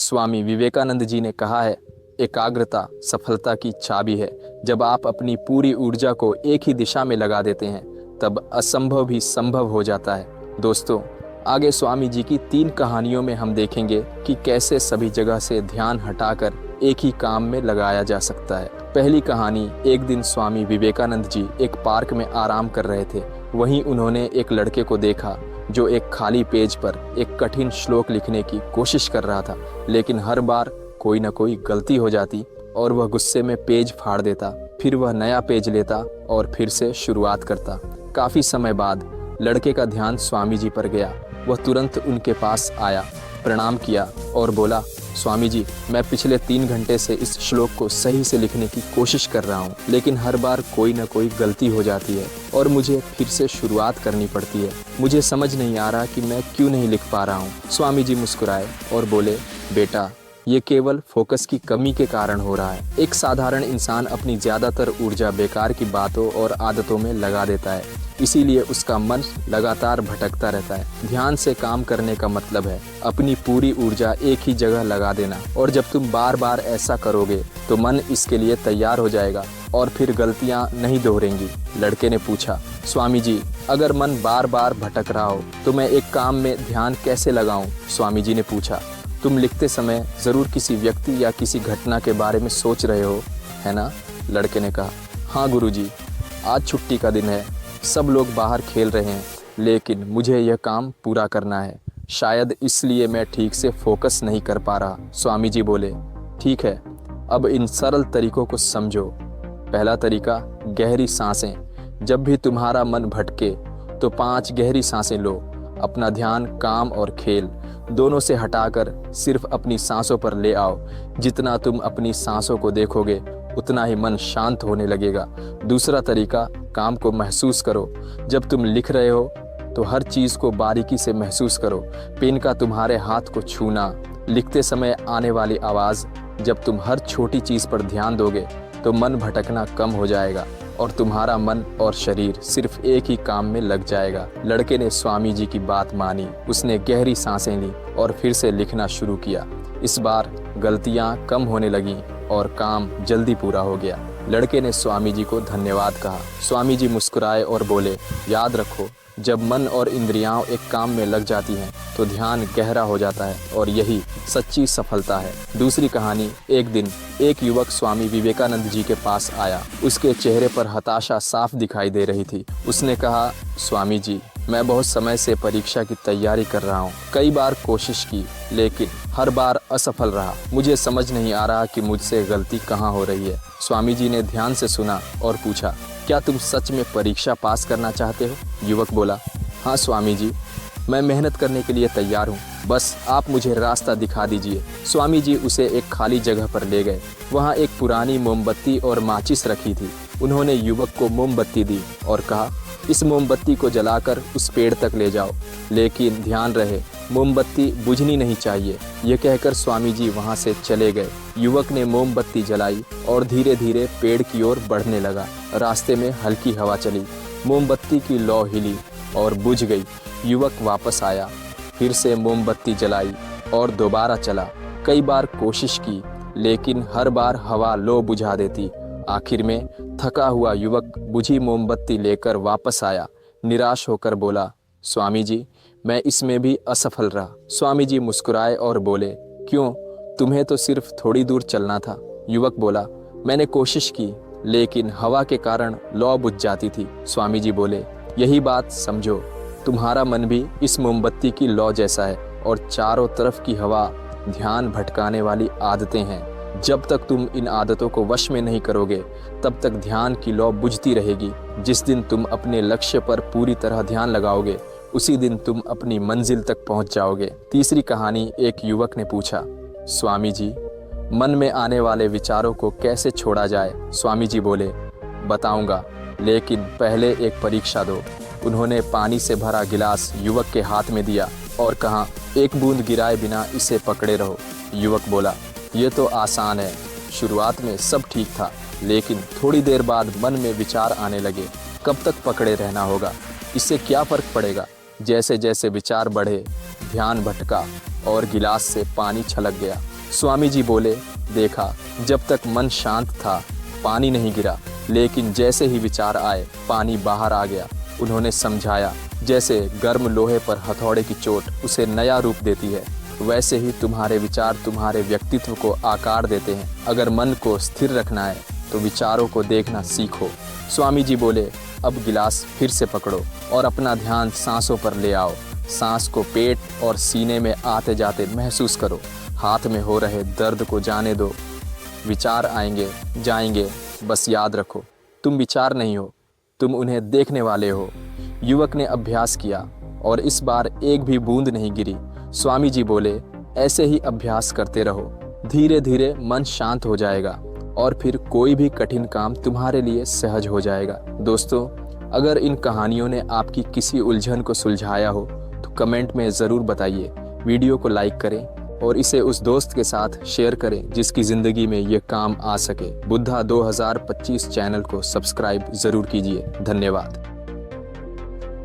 स्वामी विवेकानंद जी ने कहा है, एकाग्रता सफलता की चाबी है। जब आप अपनी पूरी ऊर्जा को एक ही दिशा में लगा देते हैं, तब असंभव भी संभव हो जाता है। दोस्तों, आगे स्वामी जी की 3 कहानियों में हम देखेंगे कि कैसे सभी जगह से ध्यान हटाकर एक ही काम में लगाया जा सकता है। पहली कहानी, एक दिन स्वामी विवेकानंद जी एक पार्क में आराम कर रहे थे। वहीं उन्होंने एक लड़के को देखा जो एक खाली पेज पर एक कठिन श्लोक लिखने की कोशिश कर रहा था, लेकिन हर बार कोई न कोई गलती हो जाती और वह गुस्से में पेज फाड़ देता। फिर वह नया पेज लेता और फिर से शुरुआत करता। काफी समय बाद लड़के का ध्यान स्वामी जी पर गया। वह तुरंत उनके पास आया, प्रणाम किया और बोला, स्वामी जी, मैं पिछले 3 घंटे से इस श्लोक को सही से लिखने की कोशिश कर रहा हूँ, लेकिन हर बार कोई न कोई गलती हो जाती है और मुझे फिर से शुरुआत करनी पड़ती है। मुझे समझ नहीं आ रहा कि मैं क्यों नहीं लिख पा रहा हूँ। स्वामी जी मुस्कुराए और बोले, बेटा, ये केवल फोकस की कमी के कारण हो रहा है। एक साधारण इंसान अपनी ज़्यादातर ऊर्जा बेकार की बातों और आदतों में लगा देता है, इसीलिए उसका मन लगातार भटकता रहता है। ध्यान से काम करने का मतलब है अपनी पूरी ऊर्जा एक ही जगह लगा देना, और जब तुम बार बार ऐसा करोगे तो मन इसके लिए तैयार हो जाएगा और फिर गलतियाँ नहीं दोहरेंगी। लड़के ने पूछा, स्वामी जी, अगर मन बार बार भटक रहा हो तो मैं एक काम में ध्यान कैसे लगाऊं? स्वामी जी ने पूछा, तुम लिखते समय जरूर किसी व्यक्ति या किसी घटना के बारे में सोच रहे हो, है ना? लड़के ने कहा, हाँ गुरुजी, आज छुट्टी का दिन है, सब लोग बाहर खेल रहे हैं, लेकिन मुझे यह काम पूरा करना है। शायद इसलिए मैं ठीक से फोकस नहीं कर पा रहा। स्वामी जी बोले, ठीक है, अब इन सरल तरीकों को समझो। पहला तरीका, गहरी सांसें। जब भी तुम्हारा मन भटके तो 5 गहरी सांसें लो। अपना ध्यान काम और खेल दोनों से हटाकर सिर्फ अपनी सांसों पर ले आओ। जितना तुम अपनी सांसों को देखोगे उतना ही मन शांत होने लगेगा। दूसरा तरीका, काम को महसूस करो। जब तुम लिख रहे हो तो हर चीज़ को बारीकी से महसूस करो। पेन का तुम्हारे हाथ को छूना, लिखते समय आने वाली आवाज़। जब तुम हर छोटी चीज़ पर ध्यान दोगे तो मन भटकना कम हो जाएगा और तुम्हारा मन और शरीर सिर्फ एक ही काम में लग जाएगा। लड़के ने स्वामी जी की बात मानी। उसने गहरी सांसें ली और फिर से लिखना शुरू किया। इस बार गलतियां कम होने लगीं और काम जल्दी पूरा हो गया। लड़के ने स्वामी जी को धन्यवाद कहा। स्वामी जी मुस्कुराए और बोले, याद रखो, जब मन और इंद्रियां एक काम में लग जाती हैं तो ध्यान गहरा हो जाता है और यही सच्ची सफलता है। दूसरी कहानी, एक दिन एक युवक स्वामी विवेकानंद जी के पास आया। उसके चेहरे पर हताशा साफ दिखाई दे रही थी। उसने कहा, स्वामी जी, मैं बहुत समय से परीक्षा की तैयारी कर रहा हूँ। कई बार कोशिश की, लेकिन हर बार असफल रहा। मुझे समझ नहीं आ रहा कि मुझसे गलती कहाँ हो रही है। स्वामी जी ने ध्यान से सुना और पूछा, क्या तुम सच में परीक्षा पास करना चाहते हो? युवक बोला, हाँ स्वामी जी, मैं मेहनत करने के लिए तैयार हूँ, बस आप मुझे रास्ता दिखा दीजिए। स्वामी जी उसे एक खाली जगह पर ले गए। वहाँ एक पुरानी मोमबत्ती और माचिस रखी थी। उन्होंने युवक को मोमबत्ती दी और कहा, इस मोमबत्ती को जलाकर उस पेड़ तक ले जाओ, लेकिन ध्यान रहे मोमबत्ती बुझनी नहीं चाहिए। यह कहकर स्वामी जी वहाँ से चले गए। युवक ने मोमबत्ती जलाई और धीरे धीरे पेड़ की ओर बढ़ने लगा। रास्ते में हल्की हवा चली, मोमबत्ती की लौ हिली और बुझ गई। युवक वापस आया, फिर से मोमबत्ती जलाई और दोबारा चला। कई बार कोशिश की, लेकिन हर बार हवा लौ बुझा देती। आखिर में थका हुआ युवक बुझी मोमबत्ती लेकर वापस आया। निराश होकर बोला, स्वामी जी, मैं इसमें भी असफल रहा। स्वामी जी मुस्कुराए और बोले, क्यों? तुम्हें तो सिर्फ थोड़ी दूर चलना था। युवक बोला, मैंने कोशिश की, लेकिन हवा के कारण लौ बुझ जाती थी। स्वामी जी बोले, यही बात समझो, तुम्हारा मन भी इस मोमबत्ती की लौ जैसा है और चारों तरफ की हवा ध्यान भटकाने वाली आदतें हैं। जब तक तुम इन आदतों को वश में नहीं करोगे, तब तक ध्यान की लौ बुझती रहेगी। जिस दिन तुम अपने लक्ष्य पर पूरी तरह ध्यान लगाओगे, उसी दिन तुम अपनी मंजिल तक पहुंच जाओगे। तीसरी कहानी, एक युवक ने पूछा, स्वामी जी, मन में आने वाले विचारों को कैसे छोड़ा जाए? स्वामी जी बोले, बताऊंगा, लेकिन पहले एक परीक्षा दो। उन्होंने पानी से भरा गिलास युवक के हाथ में दिया और कहा, एक बूंद गिराए बिना इसे पकड़े रहो। युवक बोला, ये तो आसान है। शुरुआत में सब ठीक था, लेकिन थोड़ी देर बाद मन में विचार आने लगे। कब तक पकड़े रहना होगा? इससे क्या फ़र्क पड़ेगा? जैसे जैसे विचार बढ़े, ध्यान भटका और गिलास से पानी छलक गया। स्वामी जी बोले, देखा, जब तक मन शांत था पानी नहीं गिरा, लेकिन जैसे ही विचार आए पानी बाहर आ गया। उन्होंने समझाया, जैसे गर्म लोहे पर हथौड़े की चोट उसे नया रूप देती है, वैसे ही तुम्हारे विचार तुम्हारे व्यक्तित्व को आकार देते हैं। अगर मन को स्थिर रखना है तो विचारों को देखना सीखो। स्वामी जी बोले, अब गिलास फिर से पकड़ो और अपना ध्यान सांसों पर ले आओ। सांस को पेट और सीने में आते जाते महसूस करो। हाथ में हो रहे दर्द को जाने दो। विचार आएंगे जाएंगे, बस याद रखो, तुम विचार नहीं हो, तुम उन्हें देखने वाले हो। युवक ने अभ्यास किया और इस बार एक भी बूंद नहीं गिरी। स्वामी जी बोले, ऐसे ही अभ्यास करते रहो, धीरे धीरे मन शांत हो जाएगा और फिर कोई भी कठिन काम तुम्हारे लिए सहज हो जाएगा। दोस्तों, अगर इन कहानियों ने आपकी किसी उलझन को सुलझाया हो तो कमेंट में ज़रूर बताइए। वीडियो को लाइक करें और इसे उस दोस्त के साथ शेयर करें जिसकी ज़िंदगी में ये काम आ सके। बुद्धा 2025 चैनल को सब्सक्राइब ज़रूर कीजिए। धन्यवाद।